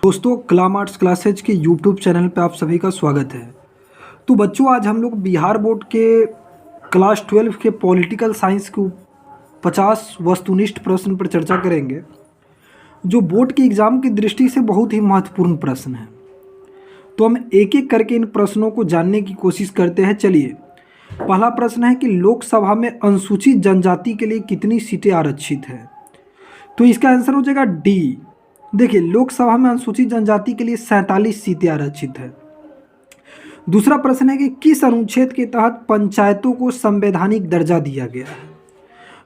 दोस्तों कलाम arts classes के YouTube channel पे आप सभी का स्वागत है। तो बच्चों आज हम लोग बिहार बोर्ड के क्लास 12 के पॉलिटिकल साइंस के 50 वस्तुनिष्ठ प्रश्न पर चर्चा करेंगे, जो बोर्ड के एग्ज़ाम की दृष्टि से बहुत ही महत्वपूर्ण प्रश्न है। तो हम एक एक करके इन प्रश्नों को जानने की कोशिश करते हैं। चलिए, पहला प्रश्न है कि लोकसभा में अनुसूचित जनजाति के लिए कितनी सीटें आरक्षित हैं? तो इसका आंसर हो जाएगा डी। देखिए, लोकसभा में अनुसूचित जनजाति के लिए 47 सीटें आरक्षित है। दूसरा प्रश्न है कि किस अनुच्छेद के तहत पंचायतों को संवैधानिक दर्जा दिया गया है?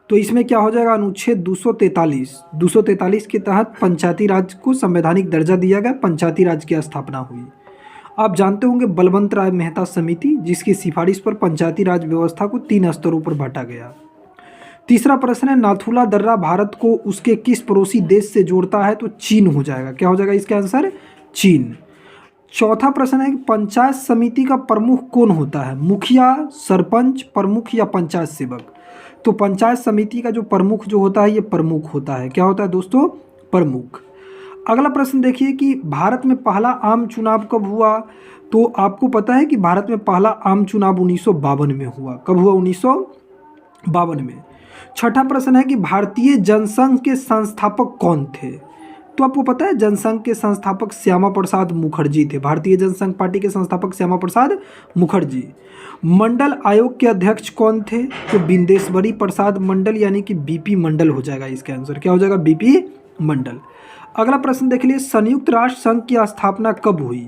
तो इसमें क्या हो जाएगा? अनुच्छेद 243 के तहत पंचायती राज को संवैधानिक दर्जा दिया गया, पंचायती राज की स्थापना हुई। आप जानते होंगे बलवंत राय मेहता समिति, जिसकी सिफारिश पर पंचायती राज व्यवस्था को 3 स्तरों पर बांटा गया। तीसरा प्रश्न है नाथुला दर्रा भारत को उसके किस पड़ोसी देश से जोड़ता है? तो चीन हो जाएगा। क्या हो जाएगा इसका आंसर? चीन। चौथा प्रश्न है कि पंचायत समिति का प्रमुख कौन होता है? मुखिया, सरपंच, प्रमुख या पंचायत सेवक? तो पंचायत समिति का जो प्रमुख जो होता है, ये प्रमुख होता है। क्या होता है दोस्तों? प्रमुख। अगला प्रश्न देखिए कि भारत में पहला आम चुनाव कब हुआ? तो आपको पता है कि भारत में पहला आम चुनाव 1952 में हुआ। कब हुआ? 1952 में। छठा प्रश्न है कि भारतीय जनसंघ के संस्थापक कौन थे? तो आपको पता है जनसंघ के संस्थापक श्यामा प्रसाद मुखर्जी थे। भारतीय जनसंघ पार्टी के संस्थापक श्यामा प्रसाद मुखर्जी। मंडल आयोग के अध्यक्ष कौन थे? तो बिंदेश्वरी प्रसाद मंडल, यानी कि बीपी मंडल हो जाएगा इसका आंसर। क्या हो जाएगा? बीपी मंडल। अगला प्रश्न देख लीजिए, संयुक्त राष्ट्र संघ की स्थापना कब हुई?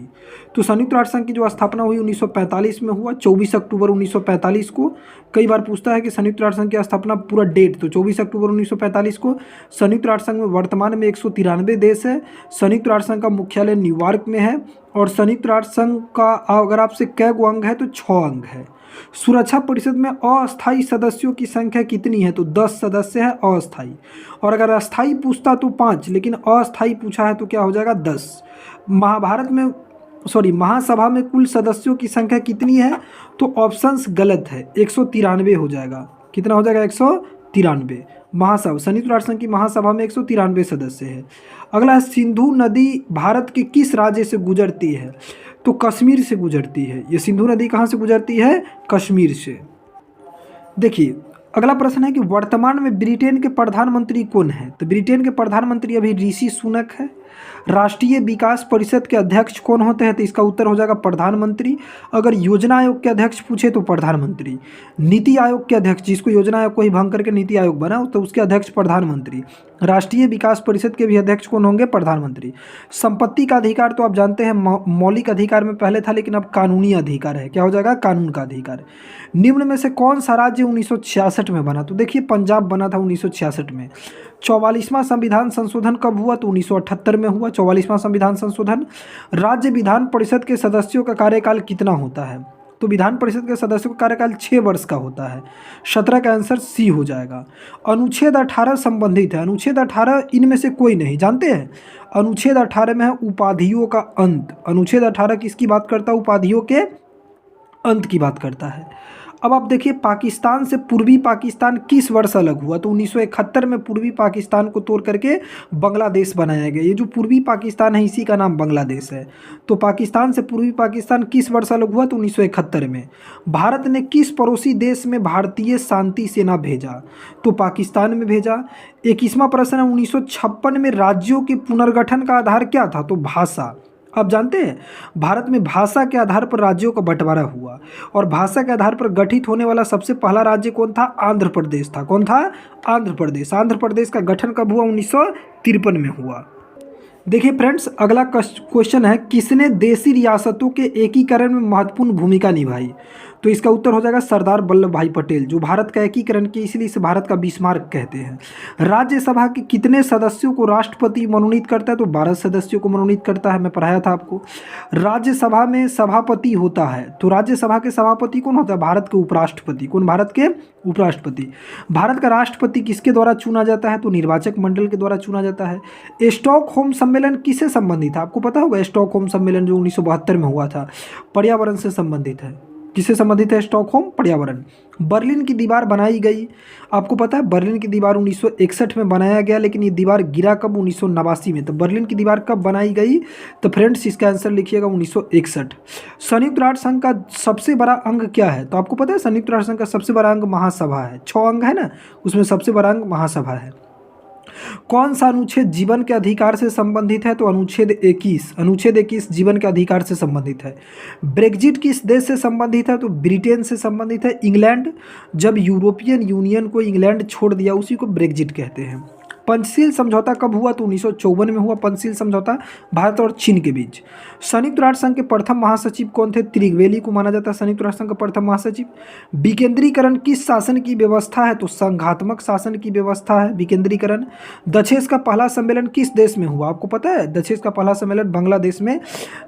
तो संयुक्त राष्ट्र संघ की जो स्थापना हुई 1945 में हुआ, 24 अक्टूबर 1945 को। कई बार पूछता है कि संयुक्त राष्ट्र संघ की स्थापना पूरा डेट, तो 24 अक्टूबर 1945 को। संयुक्त राष्ट्र संघ में वर्तमान में 193 देश है। संयुक्त राष्ट्र संघ का मुख्यालय न्यूयॉर्क में है। और संयुक्त राष्ट्र संघ का अगर आपसे कै गो अंग है तो 6 अंग है। सुरक्षा परिषद में अस्थायी सदस्यों की संख्या कितनी है? तो 10 सदस्य है अस्थायी। और अगर अस्थायी पूछता तो 5, लेकिन अस्थायी पूछा है तो क्या हो जाएगा? 10। महासभा में कुल सदस्यों की संख्या कितनी है? तो ऑप्शंस गलत है, 193 हो जाएगा। कितना हो जाएगा? 193। महासभा, संयुक्त राष्ट्र संघ की महासभा में 193 सदस्य है। अगला है, सिंधु नदी भारत के किस राज्य से गुजरती है? तो कश्मीर से गुजरती है। ये सिंधु नदी कहाँ से गुजरती है? कश्मीर से। देखिए, अगला प्रश्न है कि वर्तमान में ब्रिटेन के प्रधानमंत्री कौन है? तो ब्रिटेन के प्रधानमंत्री अभी ऋषि सुनक है। राष्ट्रीय विकास परिषद के अध्यक्ष कौन होते हैं? तो इसका उत्तर हो जाएगा प्रधानमंत्री। अगर योजना आयोग के अध्यक्ष पूछे तो प्रधानमंत्री। नीति आयोग के अध्यक्ष, जिसको योजना आयोग को ही भंग करके नीति आयोग बना, तो उसके अध्यक्ष प्रधानमंत्री। राष्ट्रीय विकास परिषद के भी अध्यक्ष कौन होंगे? प्रधानमंत्री। संपत्ति का अधिकार तो आप जानते हैं मौलिक अधिकार में पहले था, लेकिन अब कानूनी अधिकार है। क्या हो जाएगा? कानून का अधिकार। निम्न में से कौन सा राज्य 1966 में बना? तो देखिए, पंजाब बना था 1966 में। 44वां संविधान संशोधन कब हुआ? तो 1978 में हुआ 44वां संविधान संशोधन। राज्य विधान परिषद के सदस्यों का कार्यकाल कितना होता है? तो विधान परिषद के सदस्यों का कार्यकाल 6 वर्ष का होता है। 17 का आंसर सी हो जाएगा। अनुच्छेद 18 संबंधित है। अनुच्छेद 18 इनमें से कोई नहीं जानते हैं। अनुच्छेद 18 में है उपाधियों का अंत। अनुच्छेद 18 किसकी बात करता है? उपाधियों के अंत की बात करता है। अब आप देखिए, पाकिस्तान से पूर्वी पाकिस्तान किस वर्ष अलग हुआ? तो 1971 में पूर्वी पाकिस्तान को तोड़ करके बांग्लादेश बनाया गया। ये जो पूर्वी पाकिस्तान है, इसी का नाम बांग्लादेश है। तो पाकिस्तान से पूर्वी पाकिस्तान किस वर्ष अलग हुआ? तो 1971 में। भारत ने किस पड़ोसी देश में भारतीय शांति सेना भेजा? तो पाकिस्तान में भेजा। 21वां प्रश्न है, 1956 में राज्यों के पुनर्गठन का आधार क्या था? तो भाषा। आप जानते हैं भारत में भाषा के आधार पर राज्यों का बंटवारा हुआ, और भाषा के आधार पर गठित होने वाला सबसे पहला राज्य कौन था? आंध्र प्रदेश था। कौन था? आंध्र प्रदेश। आंध्र प्रदेश का गठन कब हुआ? 1953 में हुआ। देखिए फ्रेंड्स, अगला क्वेश्चन है, किसने देशी रियासतों के एकीकरण में महत्वपूर्ण भूमिका निभाई? तो इसका उत्तर हो जाएगा सरदार वल्लभ भाई पटेल, जो भारत का एकीकरण किए, इसलिए इसे भारत का बिस्मार्क कहते हैं। राज्यसभा के कितने सदस्यों को राष्ट्रपति मनोनीत करता है? तो 12 सदस्यों को मनोनीत करता है। मैं पढ़ाया था आपको। राज्यसभा में सभापति होता है, तो राज्यसभा के सभापति कौन होता है? भारत के उपराष्ट्रपति। कौन? भारत के उपराष्ट्रपति। भारत का राष्ट्रपति किसके द्वारा चुना जाता है? तो निर्वाचक मंडल के द्वारा चुना जाता है। स्टॉकहोम सम्मेलन किससे संबंधित है? आपको पता होगा, स्टॉकहोम सम्मेलन जो 1972 में हुआ था, पर्यावरण से संबंधित है। किससे संबंधित है? स्टॉकहोम पर्यावरण। बर्लिन की दीवार बनाई गई, आपको पता है बर्लिन की दीवार 1961 में बनाया गया, लेकिन ये दीवार गिरा कब? 1989 में। तो बर्लिन की दीवार कब बनाई गई? तो फ्रेंड्स इसका आंसर लिखिएगा 1961। संयुक्त राष्ट्र संघ का सबसे बड़ा अंग क्या है? तो आपको पता है संयुक्त राष्ट्र संघ का सबसे बड़ा अंग महासभा है। 6 अंग है ना, उसमें सबसे बड़ा अंग महासभा है। कौन सा अनुच्छेद जीवन के अधिकार से संबंधित है? तो अनुच्छेद 21। अनुच्छेद 21 जीवन के अधिकार से संबंधित है। ब्रेग्जिट किस देश से संबंधित है? तो ब्रिटेन से संबंधित है। इंग्लैंड, जब यूरोपियन यूनियन को इंग्लैंड छोड़ दिया उसी को ब्रेग्जिट कहते हैं। पंचशील समझौता कब हुआ? तो 1954 में हुआ पंचशील समझौता भारत और चीन के बीच। संयुक्त राष्ट्र संघ के प्रथम महासचिव कौन थे? त्रिवेली को माना जाता है संयुक्त राष्ट्र संघ का प्रथम महासचिव। विकेंद्रीकरण किस शासन की व्यवस्था है? तो संघात्मक शासन की व्यवस्था है विकेंद्रीकरण। दक्षेस का पहला सम्मेलन किस देश में हुआ? आपको पता है दक्षेस का पहला सम्मेलन बांग्लादेश में,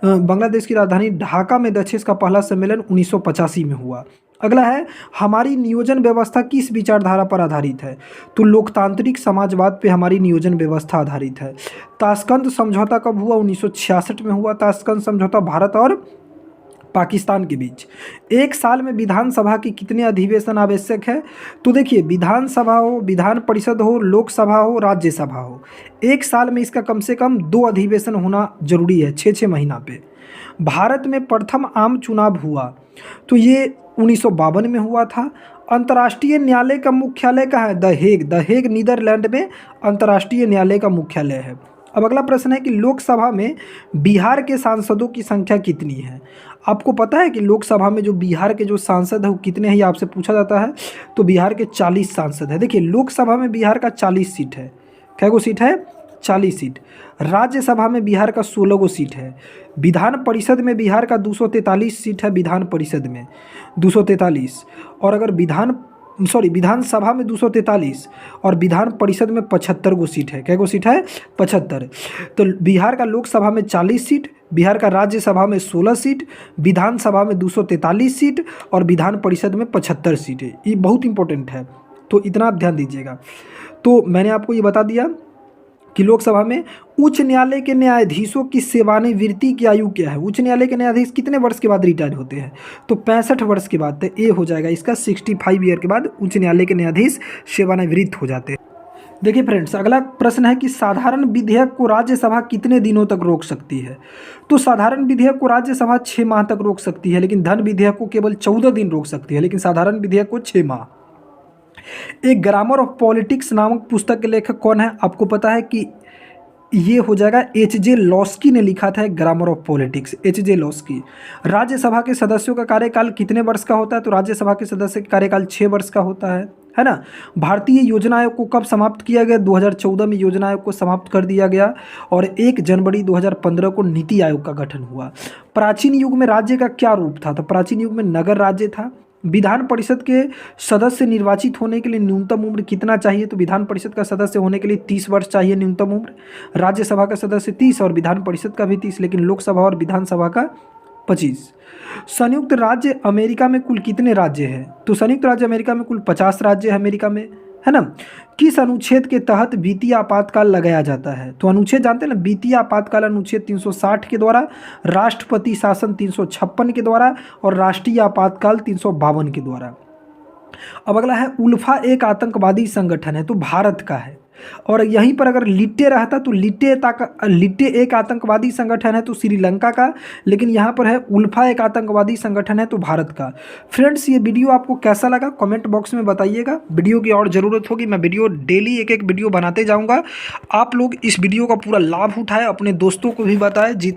बांग्लादेश की राजधानी ढाका में दक्षेस का पहला सम्मेलन 1985 में हुआ। अगला है, हमारी नियोजन व्यवस्था किस विचारधारा पर आधारित है? तो लोकतांत्रिक समाजवाद पे हमारी नियोजन व्यवस्था आधारित है। ताशकंद समझौता कब हुआ? 1966 में हुआ ताशकंद समझौता भारत और पाकिस्तान के बीच। एक साल में विधानसभा की कितने अधिवेशन आवश्यक है? तो देखिए विधानसभा हो, विधान परिषद हो, लोकसभा हो, राज्यसभा हो, एक साल में इसका कम से कम 2 अधिवेशन होना जरूरी है, 6-6 महीना पे। भारत में प्रथम आम चुनाव हुआ तो ये 1952 में हुआ था। अंतर्राष्ट्रीय न्यायालय का मुख्यालय कहाँ है? The Hague. The Hague Netherlands में अंतर्राष्ट्रीय न्यायालय का मुख्यालय है। अब अगला प्रश्न है कि लोकसभा में बिहार के सांसदों की संख्या कितनी है? आपको पता है कि लोकसभा में जो बिहार के जो सांसद है वो कितने हैं, ये आपसे पूछा जाता है। तो बिहार के 40 सांसद है। देखिए लोकसभा में बिहार का 40 सीट है। क्या गो सीट है? 40 सीट। राज्यसभा में बिहार का 16 गो सीट है। विधान परिषद में बिहार का 243 सीट है। विधान परिषद में 243, और अगर विधानसभा में 243 और विधान परिषद में 75 गो सीट है। क्या गो सीट है? 75। तो बिहार का लोकसभा में 40 सीट, बिहार का राज्यसभा में 16 सीट, विधानसभा में 243 सीट और विधान परिषद में 75 सीट है। ये बहुत इंपॉर्टेंट है, तो इतना आप ध्यान दीजिएगा। तो मैंने आपको ये बता दिया कि लोकसभा में उच्च न्यायालय के न्यायाधीशों की सेवानिवृत्ति की आयु क्या है? उच्च न्यायालय के न्यायाधीश कितने वर्ष के बाद रिटायर होते हैं? तो 65 वर्ष के बाद। तो ए हो जाएगा इसका, 65 ईयर के बाद उच्च न्यायालय के न्यायाधीश सेवानिवृत्त हो जाते हैं। देखिए फ्रेंड्स, अगला प्रश्न है कि साधारण विधेयक को राज्यसभा कितने दिनों तक रोक सकती है? तो साधारण विधेयक को राज्यसभा 6 माह तक रोक सकती है, लेकिन धन विधेयक को केवल 14 दिन रोक सकती है, लेकिन साधारण विधेयक को 6 माह। एक ग्रामर ऑफ पॉलिटिक्स नामक पुस्तक के लेखक कौन है? आपको पता है कि ये हो जाएगा H.J. लॉस्की ने लिखा था grammar of politics, H.J. Laski. Rajya Sabha के सदस्यों का कार्यकाल कितने वर्ष का होता है? तो राज्यसभा के सदस्य का कार्यकाल 6 वर्ष का होता है ना। भारतीय योजना आयोग को कब समाप्त किया गया? 2014 में योजना आयोग को समाप्त कर दिया गया और 1 जनवरी 2015 को नीति आयोग का गठन हुआ। प्राचीन युग में राज्य का क्या रूप था? तो प्राचीन युग में नगर राज्य था। विधान परिषद के सदस्य निर्वाचित होने के लिए न्यूनतम उम्र कितना चाहिए? तो विधान परिषद का सदस्य होने के लिए 30 वर्ष चाहिए न्यूनतम उम्र। राज्यसभा का सदस्य 30 और विधान परिषद का भी 30, लेकिन लोकसभा और विधानसभा का 25। संयुक्त राज्य अमेरिका में कुल कितने राज्य हैं? तो संयुक्त राज्य अमेरिका में कुल 50 राज्य है अमेरिका में, है ना। किस अनुच्छेद के तहत वित्तीय आपातकाल लगाया जाता है? तो अनुच्छेद जानते हैं ना, वित्तीय आपातकाल अनुच्छेद 360 के द्वारा, राष्ट्रपति शासन 356 के द्वारा और राष्ट्रीय आपातकाल 352 के द्वारा। अब अगला है, उल्फा एक आतंकवादी संगठन है तो भारत का है, और यहीं पर अगर लिट्टे रहता तो लिट्टे एक आतंकवादी संगठन है तो श्रीलंका का, लेकिन यहाँ पर है उल्फा एक आतंकवादी संगठन है तो भारत का। फ्रेंड्स, ये वीडियो आपको कैसा लगा कमेंट बॉक्स में बताइएगा। वीडियो की और ज़रूरत होगी, मैं वीडियो डेली एक वीडियो बनाते जाऊँगा। आप लोग इस वीडियो का पूरा लाभ उठाएं, अपने दोस्तों को भी बताएं। जी।